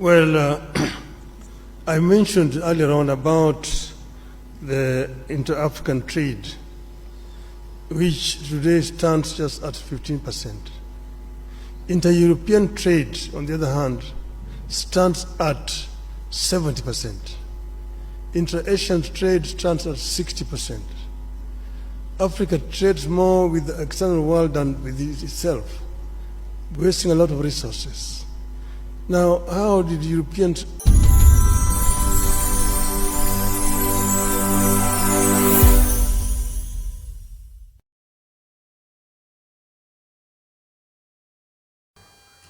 Well, I mentioned earlier on about the inter-African trade, which today stands just at 15%. Inter-European trade, on the other hand, stands at 70%. Inter-Asian trade stands at 60%. Africa trades more with the external world than with itself, wasting a lot of resources. Now, how did Europeans...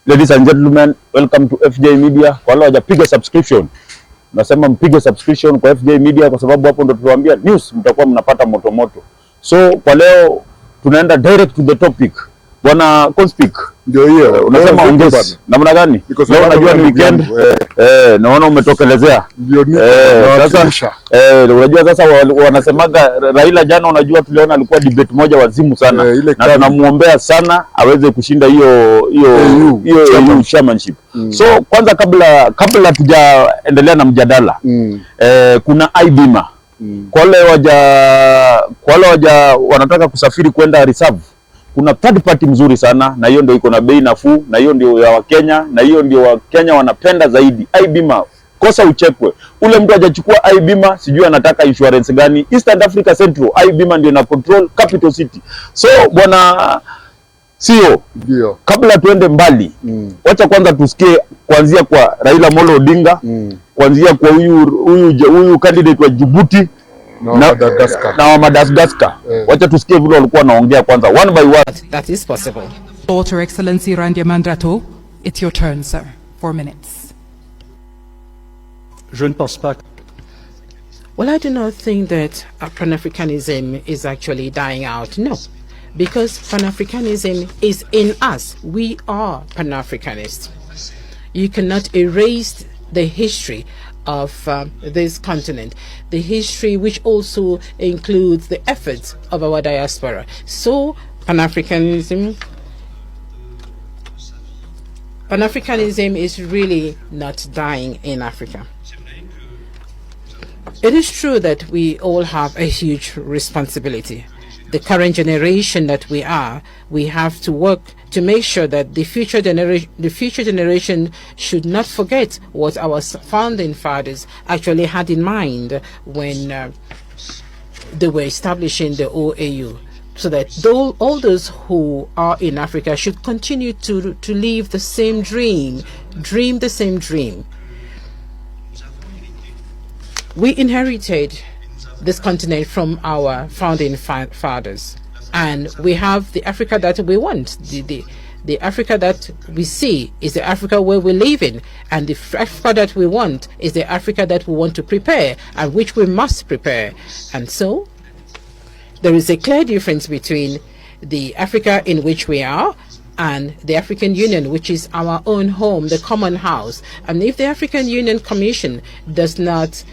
Ladies and gentlemen, welcome to FJ Media. Kwa wale wajapiga subscription, nasema mpige subscription kwa FJ Media kwa sababu hapo ndo tuwaambia news mtakuwa mnapata moto moto. So kwa leo tunaenda direct to the topic. Bwana Conspeak, ndio hiyo. Unasema ongezi namna gani? Leo unajua ni weekend. Naona umetokelezea. Sasa unajua sasa wanasemaga Raila jana, unajua tuliona alikuwa debate moja wazimu sana. Na tunamuombea sana aweze kushinda hiyo chairmanship. So kwanza kabla tujaendelea na mjadala, kuna bima. Kwa wale wanataka kusafiri kwenda reserve, kuna third party mzuri sana, na hiyo ndio iko na bei nafuu, na hiyo ndio ya Wakenya, na hiyo ndio Wakenya wanapenda zaidi. bima, kosa uchekwe. Ule mtu hajachukua bima, sijui anataka insurance gani. Eastern Africa Central, bima ndio na control capital city. So bwana CEO, ndio kabla tuende mbali, wacha kwanza tusikie kuanzia kwa Raila Molo Odinga, kuanzia kwa huyu candidate wa Djibouti na Madagascar. Wacha tusikie vile walikuwa wanaongea kwanza one by one. That is possible. Your Excellency Randy Mandrato, it's your turn, sir. 4 minutes. Je ne pense pas. Well, I do not think that Pan-Africanism is actually dying out. No, because Pan-Africanism is in us. We are Pan-Africanists. You cannot erase the history of this continent, the history which also includes the efforts of our diaspora. So Pan-Africanism is really not dying in Africa. It is true that we all have a huge responsibility. The current generation that we have to work to make sure that the future generation should not forget what our founding fathers actually had in mind when they were establishing the OAU, so that all those who are in Africa should continue to live the same dream the same dream. We inherited this continent from our founding fathers, and we have the Africa that we want. The Africa that we see is the Africa where we live in, and the Africa that we want is the Africa that we want to prepare, and which we must prepare. And so there is a clear difference between the Africa in which we are and the African Union, which is our own home, the common house. And if the African Union Commission does not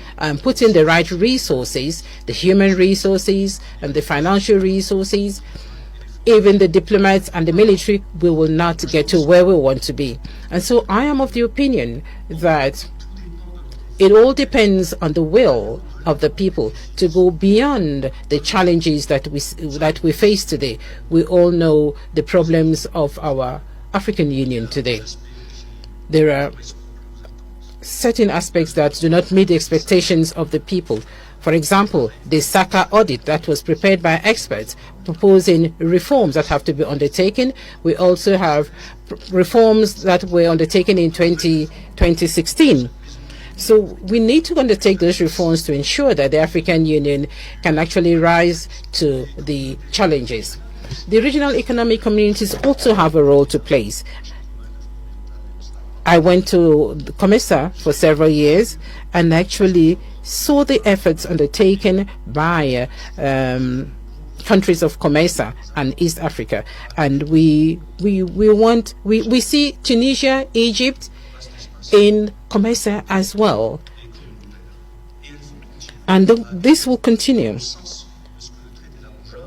put in the right resources, the human resources and the financial resources, even the diplomats and the military, we will not get to where we want to be. And so I am of the opinion that it all depends on the will of the people to go beyond the challenges that we face today. We all know the problems of our African Union today. There are certain aspects that do not meet the expectations of the people. For example, the SACA audit that was prepared by experts proposing reforms that have to be undertaken. We also have reforms that were undertaken in 2016. So we need to undertake those reforms to ensure that the African Union can actually rise to the challenges. The regional economic communities also have a role to play. I went to COMESA for several years and actually saw the efforts undertaken by countries of COMESA and East Africa. And we see Tunisia, Egypt in COMESA as well, and this will continue.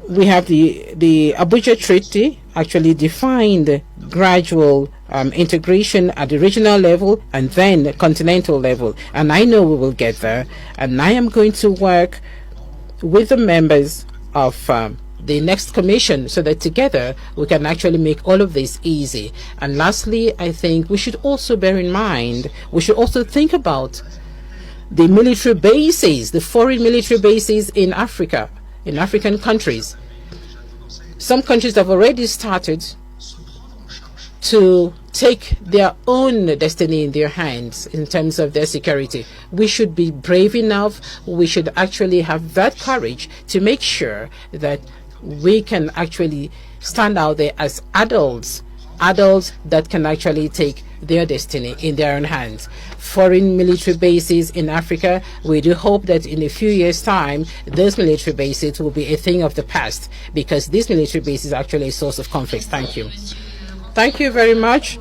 We have the Abuja Treaty actually defined gradual integration at the regional level and then continental level. And I know we will get there. And I am going to work with the members of the next commission so that together we can actually make all of this easy. And lastly, I think we should also bear in mind, we should also think about the military bases, the foreign military bases in Africa, in African countries. Some countries have already started to take their own destiny in their hands in terms of their security. We should be brave enough, we should actually have that courage to make sure that we can actually stand out there as adults that can actually take their destiny in their own hands. Foreign military bases in Africa, we do hope that in a few years' time, those military bases will be a thing of the past, because this military base is actually a source of conflict. Thank you. Thank you very much,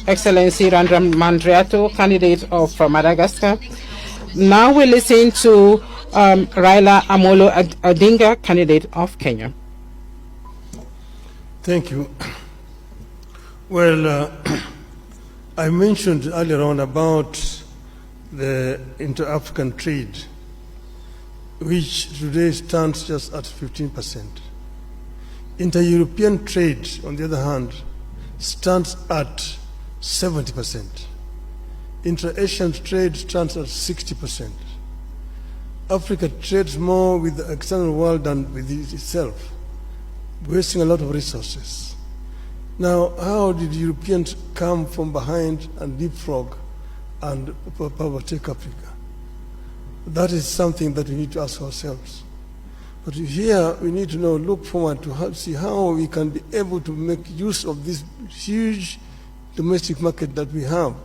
Excellency Raila Mandriato, candidate of Madagascar. Now we listen to Raila Amolo Odinga, candidate of Kenya. Thank you. Well, I mentioned earlier on about the inter-African trade, which today stands just at 15%. Inter-European trade, on the other hand, stands at 70%. Inter-Asian trade stands at 60%. Africa trades more with the external world than with itself, wasting a lot of resources. Now, how did Europeans come from behind and leapfrog and overtake Africa? That is something that we need to ask ourselves. But here we need to now look forward to see how we can be able to make use of this huge domestic market that we have.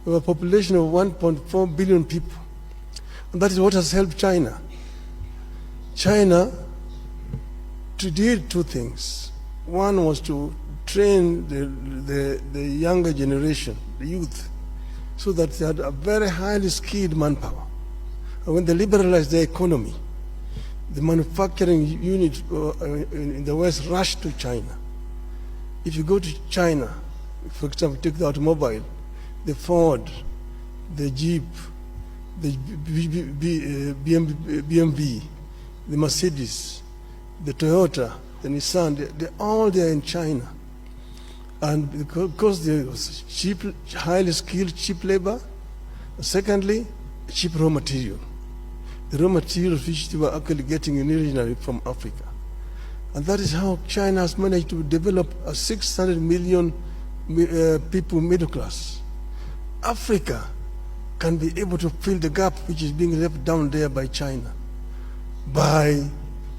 We have a population of 1.4 billion people. And that is what has helped China. China did two things. One was to train the younger generation, the youth, so that they had a very highly skilled manpower. And when they liberalized their economy, the manufacturing units in the West rushed to China. If you go to China, for example, take the automobile, the Ford, the Jeep, the BMW, the Mercedes, the Toyota, the Nissan, they're all there in China. And because there was cheap, highly skilled, cheap labor, secondly, cheap raw material. The raw materials which they were actually getting originally from Africa. And that is how China has managed to develop a 600 million people middle class. Africa can be able to fill the gap which is being left down there by China by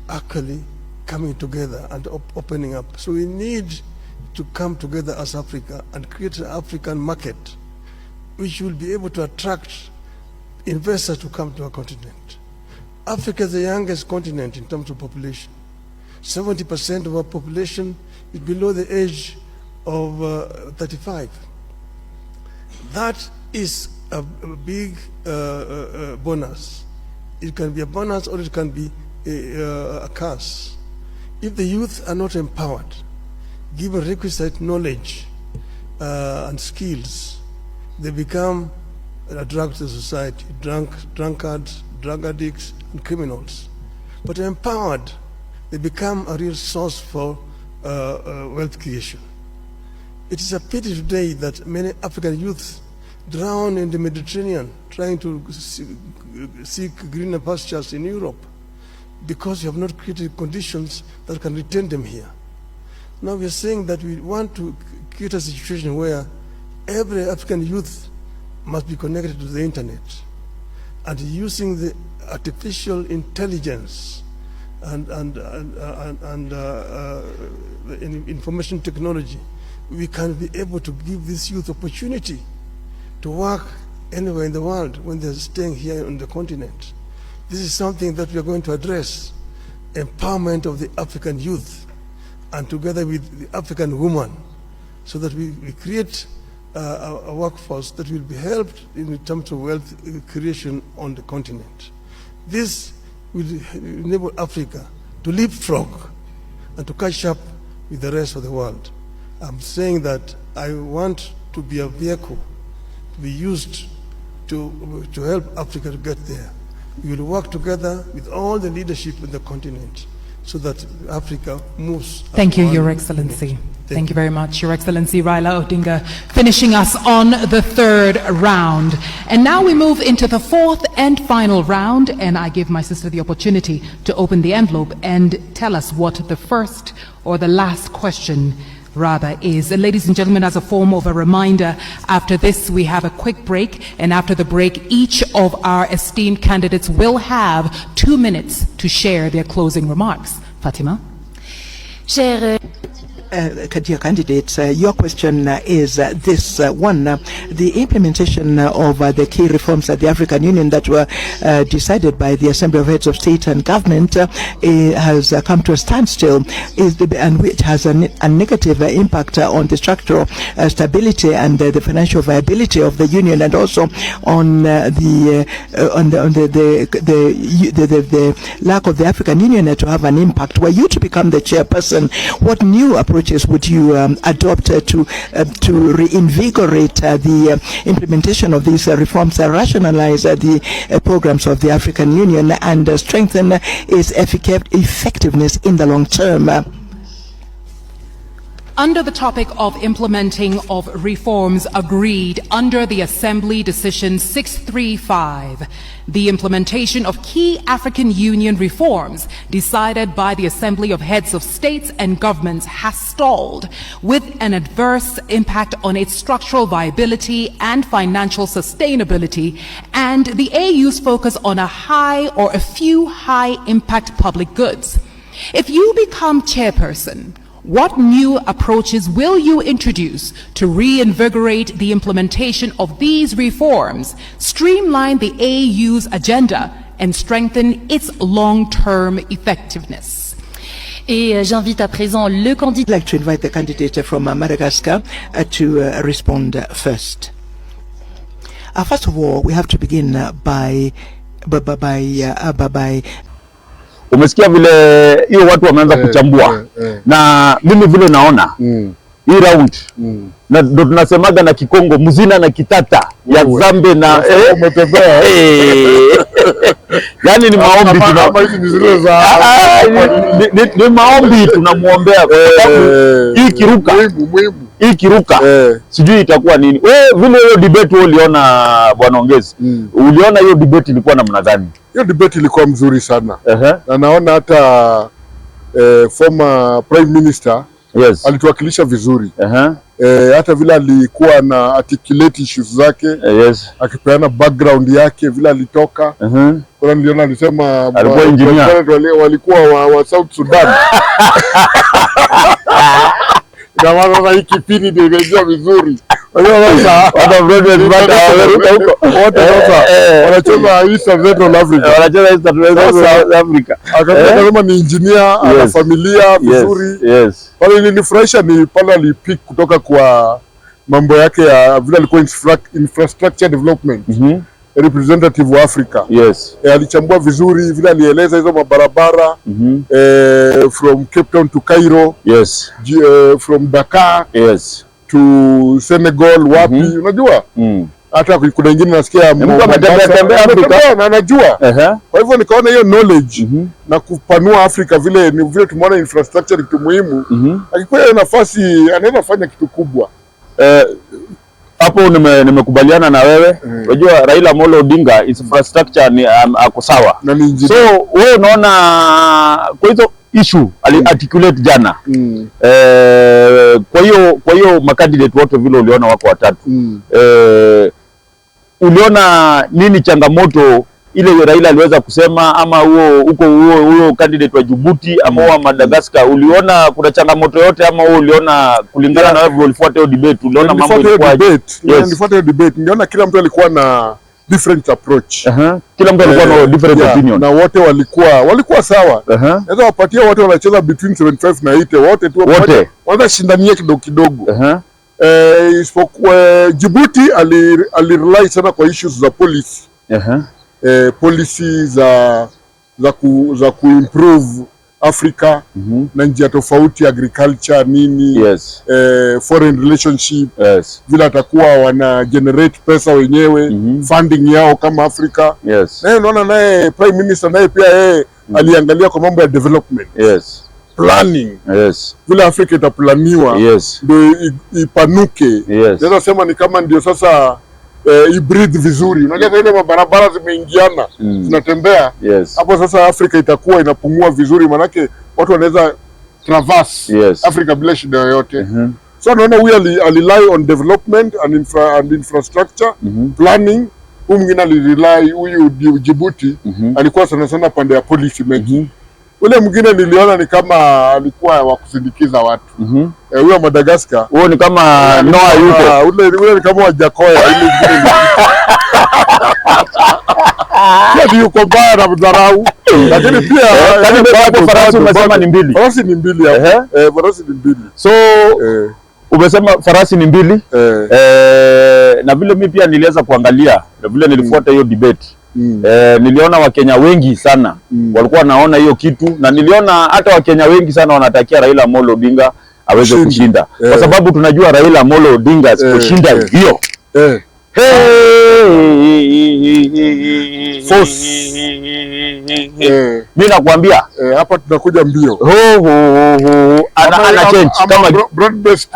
actually coming together and opening up. So we need to come together as Africa and create an African market which will be able to attract investors to come to our continent. Africa is the youngest continent in terms of population. 70% of our population is below the age of 35. That is a big bonus. It can be a bonus or it can be a curse. If the youth are not empowered, given requisite knowledge and skills, they become a drug to society, drunkards, drug addicts, and criminals. But empowered, they become a real source for wealth creation. It is a pity today that many African youths drown in the Mediterranean trying to seek greener pastures in Europe because we have not created conditions that can retain them here. Now we are saying that we want to create a situation where every African youth must be connected to the internet, and using the artificial intelligence and information technology, we can be able to give this youth opportunity to work anywhere in the world when they're staying here on the continent. This is something that we are going to address, empowerment of the African youth, and together with the African woman, so that we create a workforce that will be helped in terms of wealth creation on the continent. This will enable Africa to leapfrog and to catch up with the rest of the world. I'm saying that I want to be a vehicle to be used to help Africa to get there. We will work together with all the leadership in the continent so that Africa moves. Thank you, Your Excellency. Thank you very much, Your Excellency Raila Odinga, finishing us on the third round. And now we move into the fourth and final round, and I give my sister the opportunity to open the envelope and tell us what the first or the last question rather is. And ladies and gentlemen, as a form of a reminder, after this we have a quick break, and after the break each of our esteemed candidates will have 2 minutes to share their closing remarks. Fatima? Dear candidates, your question is this one. The implementation of the key reforms at the African Union that were decided by the Assembly of Heads of State and Government has come to a standstill, and which has a negative impact on the structural stability and the financial viability of the Union, and also on the lack of the African Union to have an impact. Were you to become the chairperson, what new approaches would you adopt to reinvigorate the implementation of these reforms, rationalize the programs of the African Union, and strengthen its effectiveness in the long term? Under the topic of implementing of reforms agreed under the Assembly Decision 635, the implementation of key African Union reforms decided by the Assembly of Heads of States and Governments has stalled, with an adverse impact on its structural viability and financial sustainability, and the AU's focus on a few high-impact public goods. If you become chairperson, what new approaches will you introduce to reinvigorate the implementation of these reforms, streamline the AU's agenda, and strengthen its long-term effectiveness? Et j'invite à présent le candidat. I'd like to invite the candidate from Madagascar to respond first. First of all, we have to begin by Umesikia vile hiyo watu wameanza kuchambua na mimi vile naona hii round na ndo tunasemaga na Kikongo muzina na kitata ya Zambe na yani ni maombi ni maombi tunamuombea hii kiruka hii kiruka sijui itakuwa nini. Wewe vile hiyo debate uliona bwana Ongezi, uliona hiyo debate ilikuwa namna gani? Hiyo debate ilikuwa mzuri sana. Na naona hata former prime minister alituwakilisha vizuri. Hata vile alikuwa na articulate issues zake, akipeana background yake vile alitoka. Kuna niliona alisema walikuwa wa South Sudan. Na wana hii kipindi ndio imejua vizuri. Wanacheza East Central Africa. Wanacheza East Central Africa. Akasema ni engineer, ana familia vizuri. Pale ilinifurahisha ni pale alipick kutoka kwa mambo yake ya vile alikuwa infrastructure development. Representative wa Africa. Alichambua vizuri vile alieleza hizo mabarabara from Cape Town to Cairo, from Dakar to Senegal, wapi unajua? Hata kuna wengine nasikia mtu ametembea Afrika na anajua. Kwa hivyo nikaona hiyo knowledge na kupanua Afrika vile ni vile tumeona infrastructure kitu muhimu. Akikuwa hiyo nafasi anaweza fanya kitu kubwa. Hapo nimekubaliana na wewe. Unajua Raila Amolo Odinga infrastructure ni ako sawa. So wewe unaona kwa hizo issue articulate jana. Kwa hiyo makandidate wote vile uliona wako watatu. Uliona nini changamoto ile Raila aliweza kusema, ama huo candidate wa Djibouti ama wa Madagascar, uliona kuna changamoto yote, ama uliona kulingana na wewe ulifuata hiyo debate, uliona mambo ilikuwa nilifuata hiyo debate, niliona kila mtu alikuwa na different approach. Kila mtu alikuwa na different opinion. Na wote walikuwa sawa. Naweza wapatia wote wanacheza between 75 na 80, wote tu wanashindania kidogo. Isipokuwa Djibouti alirely sana kwa issues za policy. Policy za kuimprove Afrika na njia tofauti, agriculture nini, foreign relationship, vile atakuwa wana generate pesa wenyewe, funding yao kama Afrika. Naye unaona naye Prime Minister naye pia yeye aliangalia kwa mambo ya development, planning, vile Afrika itaplaniwa ndio ipanuke. Naweza sema ni kama ndio sasa breathe vizuri. Unajua ile mabarabara zimeingiana, zinatembea. Hapo sasa Afrika itakuwa inapumua vizuri, manake watu wanaweza traverse Afrika bila shida yoyote. So naona huyu alirely on development and infrastructure, planning. Huyu mwingine alirely, huyu Djibouti alikuwa sana sana pande ya policy making. Ule mwingine niliona ni kama alikuwa wa kusindikiza watu. Huyo Madagascar. Huyo ni kama Noah yuko. Ule ni kama Wajakoya ile mwingine. Ndio yuko bara mdharau. Lakini pia farasi umesema ni mbili. Farasi ni mbili hapo. Farasi ni mbili. So umesema farasi ni mbili. Na vile mimi pia niliweza kuangalia, na vile nilifuata hiyo debate. Niliona Wakenya wengi sana walikuwa naona hiyo kitu, na niliona hata Wakenya wengi sana wanatakia Raila Amolo Odinga aweze kushinda, kwa sababu tunajua Raila Amolo Odinga asiposhinda hiyo mimi nakwambia hapa tunakuja mbio. Ana change kama broad based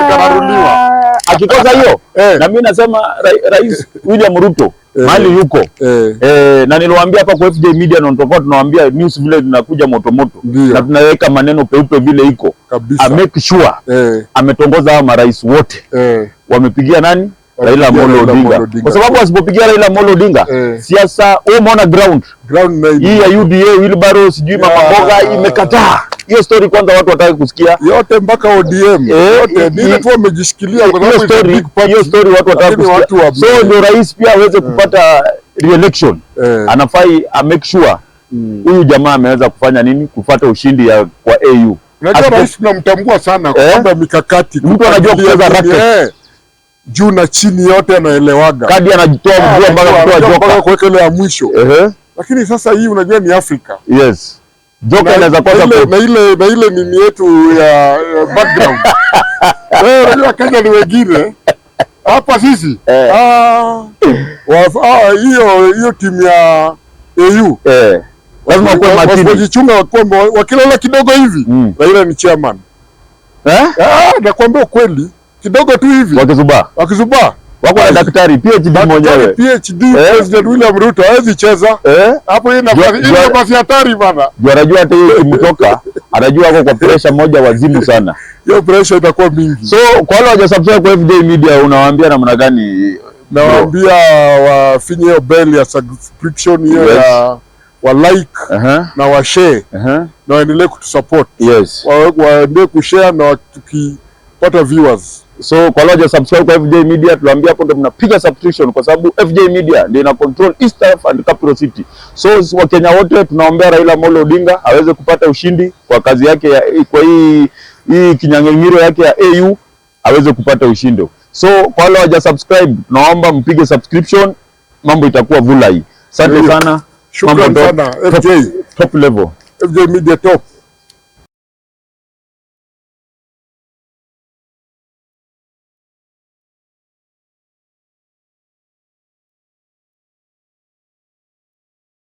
itaruliwa akikosa hiyo. Na mimi nasema Rais William Ruto mali yuko na niliwaambia hapa kwa FJ Media, na tutakuwa tunawaambia news vile zinakuja moto moto, na tunaweka maneno peupe vile iko kabisa. Make sure ametongoza hao marais wote wamepigia nani? Raila Amolo Odinga. Kwa sababu asipopigia Raila Amolo Odinga siasa umeona ground hii ya UDA Wilbaro sijui mama mboga imekataa hiyo story. Kwanza watu wataki kusikia yote mpaka ODM yote ndio tu wamejishikilia, kwa sababu hiyo story watu wataki kusikia. So ndio rais pia aweze kupata re-election anafai make sure huyu jamaa ameweza kufanya nini kufuata ushindi ya kwa AU. Unajua rais tunamtambua sana kwa sababu mikakati, mtu anajua kucheza racket juu na chini yote anaelewaga, kadi anajitoa mjua mpaka kutoa joka kuweka ile ya mwisho. Lakini sasa hii unajua ni Afrika. Joka inaweza kosa na ile nini yetu ya background. Unajua Kenya ni wengine hapa sisi hiyo timu ya AU lazima kuwa makini, wajichunga wakilala kidogo hivi. Raila ni chairman, nakwambia ukweli, kidogo tu hivi wakizubaa wako na daktari PhD mwenyewe President William Ruto hawezi cheza hapo. Hiyo nafasi hatari bana, anajua hata hiyo kimtoka, anajua wako kwa pressure moja wazimu sana, hiyo pressure itakuwa mingi. So kwa wale hawajasubscribe kwa FJ Media unawaambia namna gani? Nawaambia wafinye hiyo bell ya subscription hiyo ya wa like na wa share na waendelee kutusupport, waendelee kushare na tukipata viewers. So kwa loja subscribe kwa FJ Media, tunaambia hapo ndio mnapiga subscription, kwa sababu FJ Media ndio ina control East and Capital City. So Wakenya wote tunaombea Raila Amolo Odinga aweze kupata ushindi kwa kazi yake ya kwa hii kinyang'anyiro yake ya AU, aweze kupata ushindi. So kwa loja subscribe tunaomba mpige subscription, mambo itakuwa vulai. Asante sana. Shukrani sana FJ top level. FJ Media top.